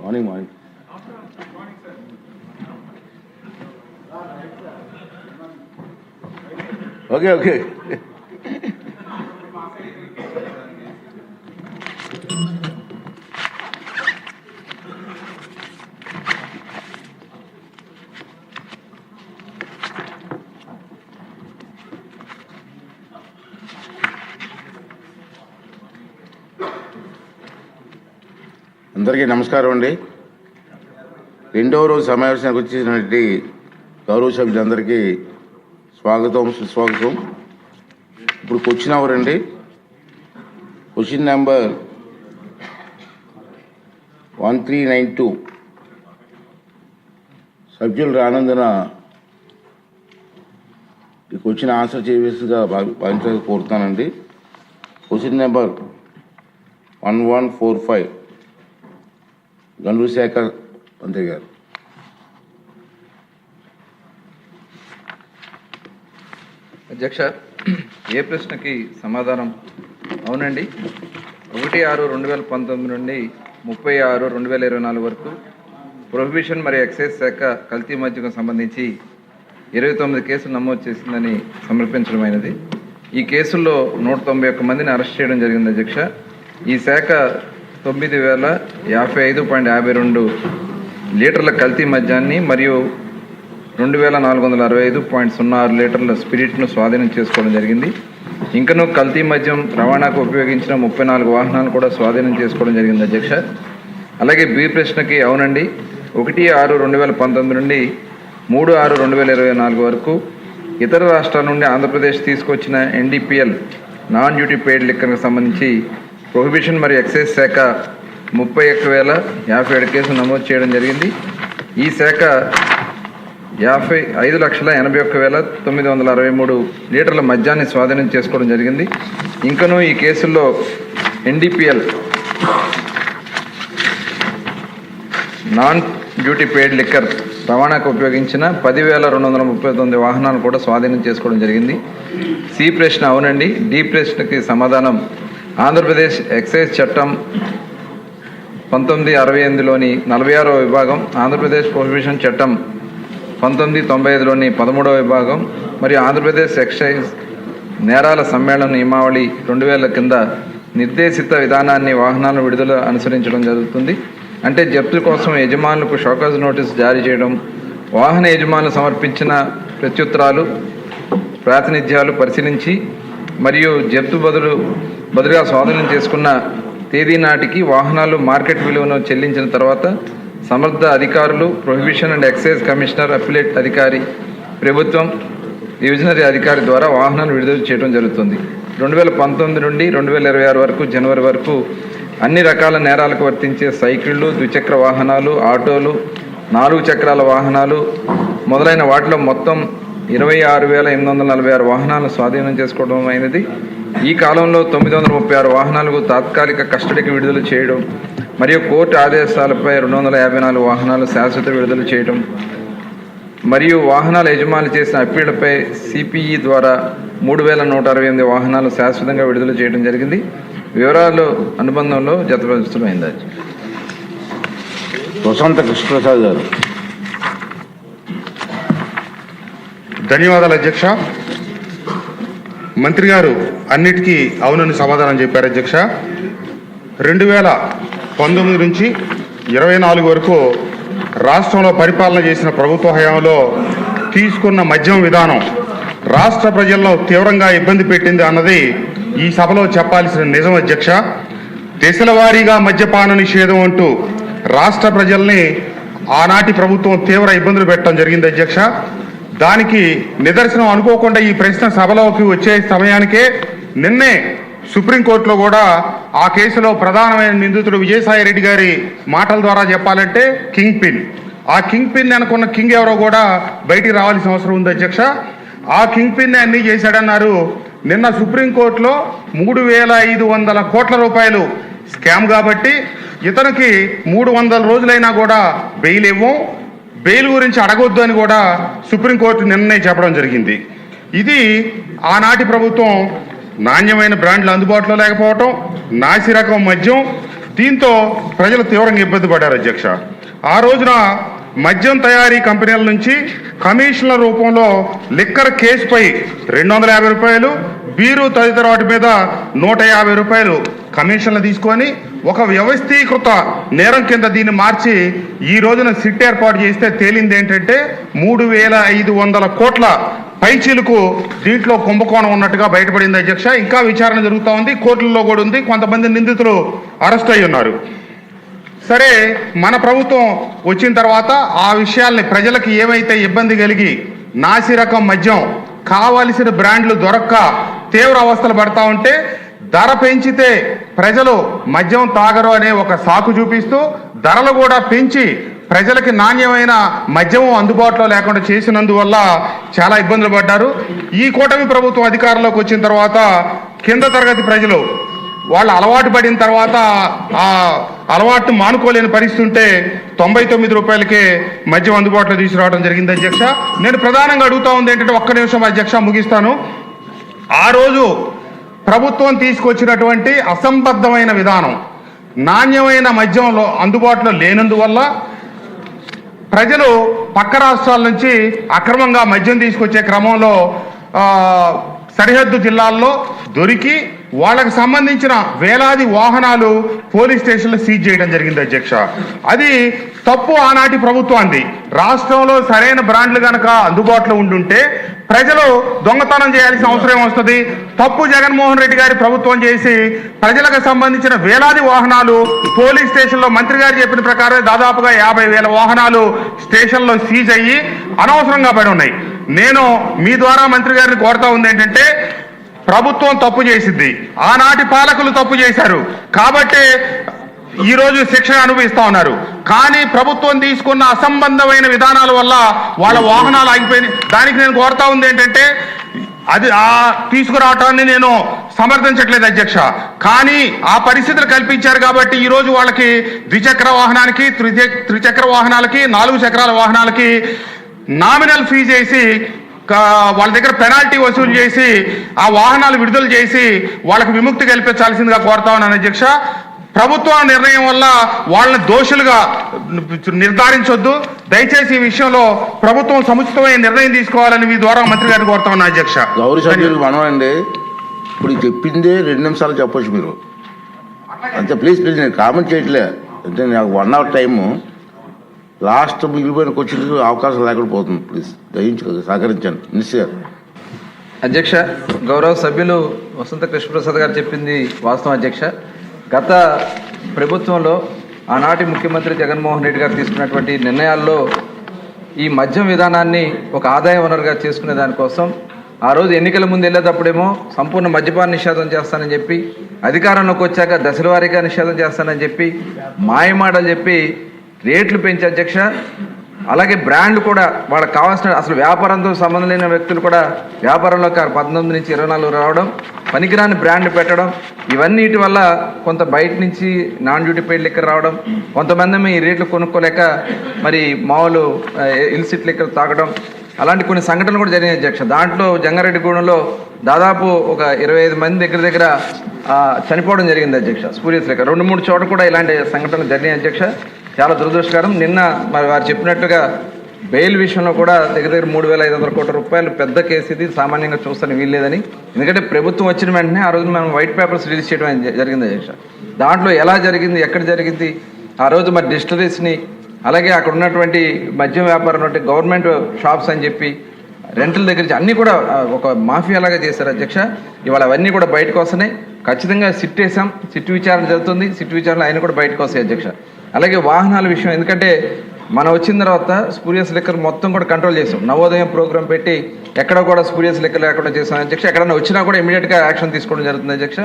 Morning morning okay okay అందరికీ నమస్కారం అండి. రెండవ రోజు సమావేశానికి వచ్చేసినటువంటి గౌరవ సభ్యులందరికీ స్వాగతం సుస్వాగతం. ఇప్పుడు క్వశ్చన్ అవర్ అండి. క్వశ్చన్ నెంబర్ 1392 సభ్యులు రానందున ఈ క్వశ్చన్ ఆన్సర్ చేయవలసిగా భావించాలని కోరుతానండి. క్వశ్చన్ నెంబర్ 1145 గండూరు శేఖర్ మంత్రి గారు. అధ్యక్ష, ఏ ప్రశ్నకి సమాధానం? అవునండి. 1/6/2019 నుండి 30/6/2024 వరకు ప్రొహిబిషన్ మరియు ఎక్సైజ్ శాఖ కల్తీ మద్యకు సంబంధించి 29 కేసులు నమోదు చేసిందని సమర్పించడమైనది. ఈ కేసుల్లో 191 మందిని అరెస్ట్ చేయడం జరిగింది అధ్యక్ష. ఈ శాఖ 90,055.52 లీటర్ల కల్తీ మద్యాన్ని మరియు 2,465.06 లీటర్ల స్పిరిట్ను స్వాధీనం చేసుకోవడం జరిగింది. ఇంకనూ కల్తీ మద్యం రవాణాకు ఉపయోగించిన 34 వాహనాలు కూడా స్వాధీనం చేసుకోవడం జరిగింది అధ్యక్ష. అలాగే బి ప్రశ్నకి అవునండి. 1/6/2019 నుండి 3/6/2024 వరకు ఇతర రాష్ట్రాల నుండి ఆంధ్రప్రదేశ్ తీసుకొచ్చిన NDPL నాన్ డ్యూటీ పెయిడ్ లిక్కర్కి సంబంధించి ప్రొహిబిషన్ మరియు ఎక్సైజ్ శాఖ 31,057 కేసులు నమోదు చేయడం జరిగింది. ఈ శాఖ 55,81,963 లీటర్ల మద్యాన్ని స్వాధీనం చేసుకోవడం జరిగింది. ఇంకనూ ఈ కేసుల్లో NDPL non duty paid liquor రవాణాకు ఉపయోగించిన 10,239 వాహనాలు కూడా స్వాధీనం చేసుకోవడం జరిగింది. సి ప్రశ్న అవునండి. డి ప్రశ్నకి సమాధానం ఆంధ్రప్రదేశ్ ఎక్సైజ్ చట్టం 1968లోని 46వ విభాగం, ఆంధ్రప్రదేశ్ ప్రొహిబిషన్ చట్టం 1995లోని 13వ విభాగం మరియు ఆంధ్రప్రదేశ్ ఎక్సైజ్ నేరాల సమ్మేళన నియమావళి 2000 కింద నిర్దేశిత విధానాన్ని వాహనాలను విడుదల అనుసరించడం జరుగుతుంది. అంటే జప్తు కోసం యజమానులకు షోకాజ్ నోటీసు జారీ చేయడం, వాహన యజమానులు సమర్పించిన ప్రత్యుత్తరాలు ప్రాతినిధ్యాలు పరిశీలించి మరియు జప్తు బదులుగా స్వాధీనం చేసుకున్న తేదీ నాటికి వాహనాలు మార్కెట్ విలువను చెల్లించిన తర్వాత సమర్థ అధికారులు, prohibition and excise commissioner, appellate అధికారి, ప్రభుత్వం డివిజనరీ అధికారి ద్వారా వాహనాలు విడుదల చేయడం జరుగుతుంది. 2019 నుండి 2026 వరకు జనవరి వరకు అన్ని రకాల నేరాలకు వర్తించే సైకిళ్లు, ద్విచక్ర వాహనాలు, ఆటోలు, 4 చక్రాల వాహనాలు మొదలైన వాటిలో మొత్తం 26,846 వాహనాలను స్వాధీనం చేసుకోవడం అయినది. ఈ కాలంలో 936 వాహనాలకు తాత్కాలిక కస్టడీకి విడుదల చేయడం మరియు కోర్టు ఆదేశాలపై 254 వాహనాలు శాశ్వత విడుదల చేయడం మరియు వాహనాల యజమానులు చేసిన అప్పీళ్లపై CPE ద్వారా 3,168 వాహనాలు శాశ్వతంగా విడుదల చేయడం జరిగింది. వివరాలు అనుబంధంలో జతపరచడమైంది. వసంత కృష్ణప్రసాద్ గారు. ధన్యవాదాలు అధ్యక్ష. మంత్రి గారు అన్నిటికీ అవునని సమాధానం చెప్పారు అధ్యక్ష. 2019 నుంచి 24 వరకు రాష్ట్రంలో పరిపాలన చేసిన ప్రభుత్వ హయాంలో తీసుకున్న మద్యం విధానం రాష్ట్ర ప్రజల్లో తీవ్రంగా ఇబ్బంది పెట్టింది అన్నది ఈ సభలో చెప్పాల్సిన నిజం అధ్యక్ష. దశల వారీగా మద్యపాన నిషేధం అంటూ రాష్ట్ర ప్రజల్ని ఆనాటి ప్రభుత్వం తీవ్ర ఇబ్బందులు పెట్టడం జరిగింది అధ్యక్ష. దానికి నిదర్శనం అనుకోకుండా ఈ ప్రశ్న సభలోకి వచ్చే సమయానికే నిన్నే సుప్రీంకోర్టులో కూడా ఆ కేసులో ప్రధానమైన నిందితుడు విజయసాయిరెడ్డి గారి మాటల ద్వారా చెప్పాలంటే కింగ్ పిన్, ఆ కింగ్ పిన్ అనుకున్న కింగ్ ఎవరో కూడా బయటికి రావాల్సిన అవసరం ఉంది అధ్యక్ష. ఆ కింగ్ పిన్ అన్నీ చేశాడన్నారు. నిన్న సుప్రీంకోర్టులో 3,500 కోట్ల రూపాయలు స్కామ్ కాబట్టి ఇతనికి 300 రోజులైనా కూడా బెయిల్ ఇవ్వం, బెయిల్ గురించి అడగొద్దు అని కూడా సుప్రీంకోర్టు నిన్నే చెప్పడం జరిగింది. ఇది ఆనాటి ప్రభుత్వం నాణ్యమైన బ్రాండ్లు అందుబాటులో లేకపోవటం, నాసి రకం మద్యం, దీంతో ప్రజలు తీవ్రంగా ఇబ్బంది పడ్డారు అధ్యక్ష. ఆ రోజున మద్యం తయారీ కంపెనీల నుంచి కమిషన్ల రూపంలో లిక్కర్ కేసుపై 250 రూపాయలు, బీరు తదితర వాటి మీద 150 రూపాయలు కమిషన్లు తీసుకొని ఒక వ్యవస్థీకృత నేరం కింద దీన్ని మార్చి ఈ రోజున సిట్ ఏర్పాటు చేస్తే తేలింది ఏంటంటే 3,500 కోట్ల పైచీలకు దీంట్లో కుంభకోణం ఉన్నట్టుగా బయటపడింది అధ్యక్ష. ఇంకా విచారణ జరుగుతూ ఉంది, కోర్టుల్లో కూడా ఉంది, కొంతమంది నిందితులు అరెస్ట్ అయి ఉన్నారు. సరే, మన ప్రభుత్వం వచ్చిన తర్వాత ఆ విషయాల్ని ప్రజలకు ఏమైతే ఇబ్బంది కలిగి నాసిరకం మద్యం కావలసిన బ్రాండ్లు దొరక్క తీవ్ర అవస్థలు పడతా ఉంటే ధర పెంచితే ప్రజలు మద్యం తాగరు అనే ఒక సాకు చూపిస్తూ ధరలు కూడా పెంచి ప్రజలకి నాణ్యమైన మద్యం అందుబాటులో లేకుండా చేసినందువల్ల చాలా ఇబ్బందులు పడ్డారు. ఈ కూటమి ప్రభుత్వం అధికారంలోకి వచ్చిన తర్వాత కింద తరగతి ప్రజలు వాళ్ళు అలవాటు పడిన తర్వాత ఆ అలవాటు మానుకోలేని పరిస్థితి ఉంటే 99 రూపాయలకే మద్యం అందుబాటులో తీసుకురావడం జరిగింది అధ్యక్ష. నేను ప్రధానంగా అడుగుతా ఉంది ఏంటంటే, ఒక్క నిమిషం అధ్యక్ష, ముగిస్తాను. ఆ రోజు ప్రభుత్వం తీసుకొచ్చినటువంటి అసంబద్ధమైన విధానం నాణ్యమైన మద్యంలో అందుబాటులో లేనందువల్ల ప్రజలు పక్క రాష్ట్రాల నుంచి అక్రమంగా మద్యం తీసుకొచ్చే క్రమంలో సరిహద్దు జిల్లాల్లో దొరికి వాళ్ళకు సంబంధించిన వేలాది వాహనాలు పోలీస్ స్టేషన్లో సీజ్ చేయడం జరిగింది అధ్యక్ష. అది తప్పు ఆనాటి ప్రభుత్వాన్ని. రాష్ట్రంలో సరైన బ్రాండ్లు కనుక అందుబాటులో ఉండుంటే ప్రజలు దొంగతనం చేయాల్సిన అవసరం వస్తుంది. తప్పు జగన్మోహన్ రెడ్డి గారి ప్రభుత్వం చేసి ప్రజలకు సంబంధించిన వేలాది వాహనాలు పోలీస్ స్టేషన్లో మంత్రి గారు చెప్పిన ప్రకారం దాదాపుగా 50,000 వాహనాలు స్టేషన్లో సీజ్ అయ్యి అనవసరంగా పడి ఉన్నాయి. నేను మీ ద్వారా మంత్రి గారిని కోరుతా ఉంది ఏంటంటే, ప్రభుత్వం తప్పు చేసింది, ఆనాటి పాలకులు తప్పు చేశారు కాబట్టి ఈరోజు శిక్ష అనుభవిస్తా ఉన్నారు. కానీ ప్రభుత్వం తీసుకున్న అసంబద్ధమైన విధానాల వల్ల వాళ్ళ వాహనాలు ఆగిపోయినాయి. దానికి నేను కోరుతా ఉంది ఏంటంటే, అది ఆ తీసుకురావటాన్ని నేను సమర్థించట్లేదు అధ్యక్ష. కానీ ఆ పరిస్థితులు కల్పించారు కాబట్టి ఈరోజు వాళ్ళకి ద్విచక్ర వాహనానికి, త్రిచక్ర వాహనాలకి, 4 చక్రాల వాహనాలకి నామినల్ ఫీజు వేసి వాళ్ళ దగ్గర పెనాల్టీ వసూలు చేసి ఆ వాహనాలు విడుదల చేసి వాళ్ళకి విముక్తి కల్పించాల్సిందిగా కోరుతా ఉన్నాను అధ్యక్ష. ప్రభుత్వ నిర్ణయం వల్ల వాళ్ళని దోషులుగా నిర్ధారించొద్దు. దయచేసి ఈ విషయంలో ప్రభుత్వం సముచితమైన నిర్ణయం తీసుకోవాలని మీ ద్వారా మంత్రి గారిని కోరుతా ఉన్నా అధ్యక్ష. గౌరవ సభ్యులు మనమండి, ఇప్పుడు చెప్పిందే 2 నిమిషాలు చెప్పొచ్చు మీరు అంతే. ప్లీజ్ నేను కామెంట్ చేయట్లే, అంటే నాకు 1 అవర్ టైము లాస్ట్ మిగిలిపోయిన క్వశ్చన్కి అవకాశం లేకుండా పోతుంది. ప్లీజ్ దయించు సహకరించండి. నిశ్చయ అధ్యక్ష, గౌరవ సభ్యులు వసంత కృష్ణప్రసాద్ గారు చెప్పింది వాస్తవం అధ్యక్ష. గత ప్రభుత్వంలో ఆనాటి ముఖ్యమంత్రి జగన్మోహన్ రెడ్డి గారు తీసుకున్నటువంటి నిర్ణయాల్లో ఈ మద్యం విధానాన్ని ఒక ఆదాయ వనరుగా చేసుకునే దానికోసం ఆ రోజు ఎన్నికల ముందు వెళ్ళేటప్పుడేమో సంపూర్ణ మద్యపాన నిషేధం చేస్తానని చెప్పి, అధికారంలోకి వచ్చాక దశల వారీగా నిషేధం చేస్తానని చెప్పి మాయమాటలు చెప్పి రేట్లు పెంచి అధ్యక్ష, అలాగే బ్రాండ్లు కూడా వాళ్ళకి కావాల్సిన అసలు వ్యాపారంతో సంబంధం లేని వ్యక్తులు కూడా వ్యాపారంలో 19 నుంచి 24 రావడం, పనికిరాని బ్రాండ్ పెట్టడం, ఇవన్నిటి వల్ల కొంత బయట నుంచి నాన్ డ్యూటీ పెయిడ్ లిక్కర్ రావడం, కొంతమంది ఈ రేట్లు కొనుక్కోలేక మరి మామూలు ఇల్సిట్ లిక్కర్ తాగడం, అలాంటి కొన్ని సంఘటనలు కూడా జరిగినాయి అధ్యక్ష. దాంట్లో జంగారెడ్డిగూడెంలో దాదాపు ఒక 25 మంది దగ్గర చనిపోవడం జరిగింది అధ్యక్ష. స్పూరియస్ లిక్కర్ 2-3 చోట్ల కూడా ఇలాంటి సంఘటనలు జరిగినాయి అధ్యక్ష. చాలా దురదృష్టకరం. నిన్న మరి వారు చెప్పినట్టుగా బెయిల్ విషయంలో కూడా దగ్గర 3,500 కోట్ల రూపాయలు పెద్ద కేసు. ఇది సామాన్యంగా చూస్తాను వీల్లేదని, ఎందుకంటే ప్రభుత్వం వచ్చిన వెంటనే ఆ రోజు మనం వైట్ పేపర్స్ రిలీజ్ చేయడం జరిగింది అధ్యక్ష. దాంట్లో ఎలా జరిగింది, ఎక్కడ జరిగింది, ఆ రోజు మరి డిస్టిలరీస్ని, అలాగే అక్కడ ఉన్నటువంటి మద్యం వ్యాపారం అంటే గవర్నమెంట్ షాప్స్ అని చెప్పి రెంట్ల దగ్గర నుంచి అన్నీ కూడా ఒక మాఫియాలాగా చేశారు అధ్యక్ష. ఇవాళ అవన్నీ కూడా బయటకు వస్తున్నాయి. ఖచ్చితంగా సిట్ వేసాం, సిట్ విచారణ జరుగుతుంది. సిట్ విచారణ అయినా కూడా బయటకు వస్తాయి అధ్యక్ష. అలాగే వాహనాల విషయం, ఎందుకంటే మనం వచ్చిన తర్వాత స్పూరియస్ లిక్కర్ మొత్తం కూడా కంట్రోల్ చేసాం. నవోదయం ప్రోగ్రామ్ పెట్టి ఎక్కడ కూడా స్పూరియస్ లిక్కర్ లేకుండా చేసాం అధ్యక్ష. ఎక్కడన్నా వచ్చినా కూడా ఇమీడియట్గా యాక్షన్ తీసుకోవడం జరుగుతుంది అధ్యక్ష.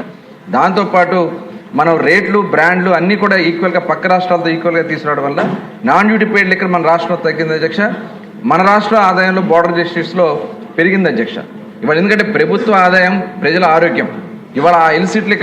దాంతోపాటు మనం రేట్లు, బ్రాండ్లు అన్నీ కూడా ఈక్వల్గా పక్క రాష్ట్రాలతో ఈక్వల్గా తీసుకురావడం వల్ల నాన్ డ్యూటీ పెయిడ్ లిక్కర్ మన రాష్ట్రంలో తగ్గింది అధ్యక్ష. మన రాష్ట్ర ఆదాయంలో బోర్డర్ డిస్ట్రిక్ట్స్లో పెరిగింది అధ్యక్ష. ఇవాళ ఎందుకంటే ప్రభుత్వ ఆదాయం, ప్రజల ఆరోగ్యం. ఇవాళ ఆ ఇల్సిట్ లిక్కర్